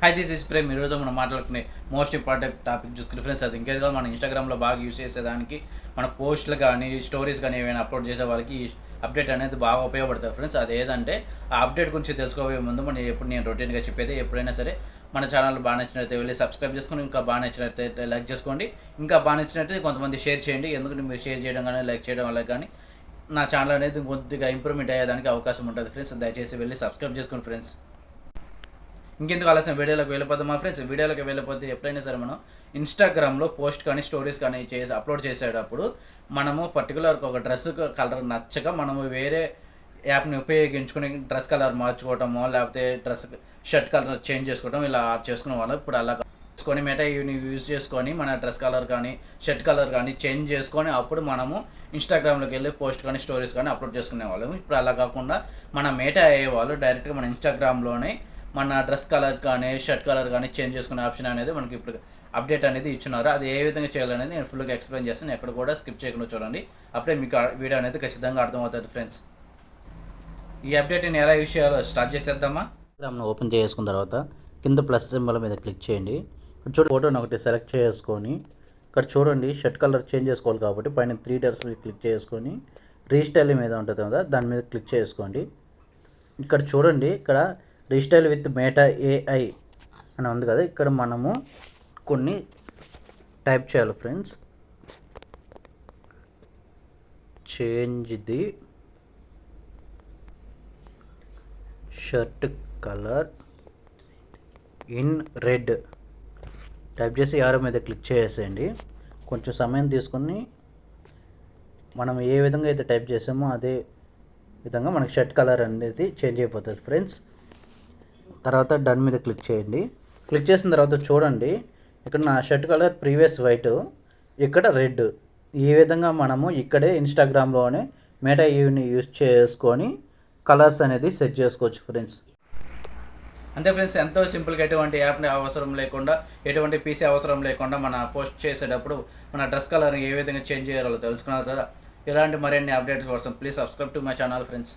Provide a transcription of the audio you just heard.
Hi this is Prem. ఈరోజు మనం మాట్లాడుకునే మోస్ట్ ఇంపార్టెంట్ టాపిక్ చూసుకుని ఫ్రెండ్స్, అది ఇంకేదో మనం ఇన్స్టాగ్రామ్లో బాగా యూస్ చేసేదానికి మన పోస్టులు కానీ స్టోరీస్ కానీ ఏమైనా అప్లోడ్ చేసే వాళ్ళకి అప్డేట్ అనేది బాగా ఉపయోగపడుతుంది ఫ్రెండ్స్. అది ఏదంటే ఆ అప్డేట్ గురించి తెలుసుకోబోయే ముందు నేను రొటీన్గా చెప్పేది, ఎప్పుడైనా సరే మన ఛానల్ బాగా నచ్చినట్లయితే వెళ్ళి సబ్స్క్రైబ్ చేసుకొని, ఇంకా బాగా నచ్చినట్లయితే లైక్ చేసుకోండి, ఇంకా బాగా నచ్చినట్లయితే కొంతమంది షేర్ చేయండి. ఎందుకంటే మీరు షేర్ చేయడం కానీ లైక్ చేయడం వల్ల కానీ నా ఛానల్ అనేది కొద్దిగా ఇంప్రూవ్మెంట్ అయ్యేదానికి అవకాశం ఉంటుంది ఫ్రెండ్స్. దయచేసి వెళ్ళి సబ్స్క్రైబ్ చేసుకోండి ఫ్రెండ్స్. ఇంకెందుకు ఆలస్యం వీడియోలోకి వెళ్ళిపోతాం మా ఫ్రెండ్స్. వీడియోలోకి వెళ్ళిపోతే ఎప్పుడైనా సరే మనం ఇన్స్టాగ్రామ్లో పోస్ట్ కానీ స్టోరీస్ కానీ చేసి అప్లోడ్ చేసేటప్పుడు మనము పర్టికులర్ ఒక డ్రెస్ కలర్ నచ్చక మనము వేరే యాప్ని ఉపయోగించుకుని డ్రెస్ కలర్ మార్చుకోవటమో, లేకపోతే షర్ట్ కలర్ చేంజ్ చేసుకోవడం ఇలా చేసుకునే వాళ్ళం. ఇప్పుడు అలా చేసుకొని మెటా యూజ్ చేసుకొని మన డ్రెస్ కలర్ కానీ షర్ట్ కలర్ కానీ చేంజ్ చేసుకొని అప్పుడు మనము ఇన్స్టాగ్రామ్లోకి వెళ్ళి పోస్ట్ కానీ స్టోరీస్ కానీ అప్లోడ్ చేసుకునే వాళ్ళము. ఇప్పుడు అలా కాకుండా మన మెటా అయ్యే వాళ్ళు డైరెక్ట్గా మన ఇన్స్టాగ్రామ్లోనే మన డ్రెస్ కలర్ కానీ షర్ట్ కలర్ కానీ చేంజ్ చేసుకునే ఆప్షన్ అనేది మనకి ఇప్పుడు అప్డేట్ అనేది ఇచ్చున్నారు. అది ఏ విధంగా చేయాలనేది నేను ఫుల్గా ఎక్స్ప్లెయిన్ చేస్తాను. ఎక్కడ కూడా స్కిప్ చేయకుండా చూడండి, అప్పుడే మీకు వీడియో అనేది ఖచ్చితంగా అర్థమవుతుంది ఫ్రెండ్స్. ఈ అప్డేట్ని ఎలా యూజ్ చేయాలో స్టార్ట్ చేసేద్దామా. ఇన్స్టాగ్రామ్ను ఓపెన్ చేసుకున్న తర్వాత కింద ప్లస్ సింబల్ మీద క్లిక్ చేయండి. ఇక్కడ చూడండి, ఫోటోని ఒకటి సెలెక్ట్ చేసుకొని ఇక్కడ చూడండి షర్ట్ కలర్ చేంజ్ చేసుకోవాలి కాబట్టి పైన 3 డాట్స్ మీద క్లిక్ చేసుకొని రీస్టైల్ మీద ఉంటుంది కదా, దాని మీద క్లిక్ చేసుకోండి. ఇక్కడ చూడండి, ఇక్కడ రీస్టైల్ విత్ మెటా ఏఐ అని ఉంది కదా, ఇక్కడ మనము కొన్ని టైప్ చేయాలి friends. Change the shirt colour in red type చేసి యారో మీద క్లిక్ చేసేయండి. కొంచెం సమయం తీసుకొని మనం ఏ విధంగా అయితే టైప్ చేసామో అదే విధంగా మనకి షర్ట్ కలర్ అనేది చేంజ్ అయిపోతుంది ఫ్రెండ్స్. తర్వాత డన్ మీద క్లిక్ చేయండి. క్లిక్ చేసిన తర్వాత చూడండి, ఇక్కడ నా షర్ట్ కలర్ ప్రీవియస్ వైట్, ఇక్కడ రెడ్. ఈ విధంగా మనము ఇక్కడే ఇన్స్టాగ్రామ్లోనే మెటా యూని యూజ్ చేసుకొని కలర్స్ అనేది సెట్ చేసుకోవచ్చు ఫ్రెండ్స్. అంతే ఫ్రెండ్స్, ఎంతో సింపుల్గా ఎటువంటి యాప్ని అవసరం లేకుండా, ఎటువంటి పీసీ అవసరం లేకుండా మన పోస్ట్ చేసేటప్పుడు మన డ్రెస్ కలర్ ఏ విధంగా చేంజ్ చేయాలో తెలుసుకున్నారు కదా. ఇలాంటి మరిన్ని అప్డేట్స్ కోసం please subscribe to my channel friends.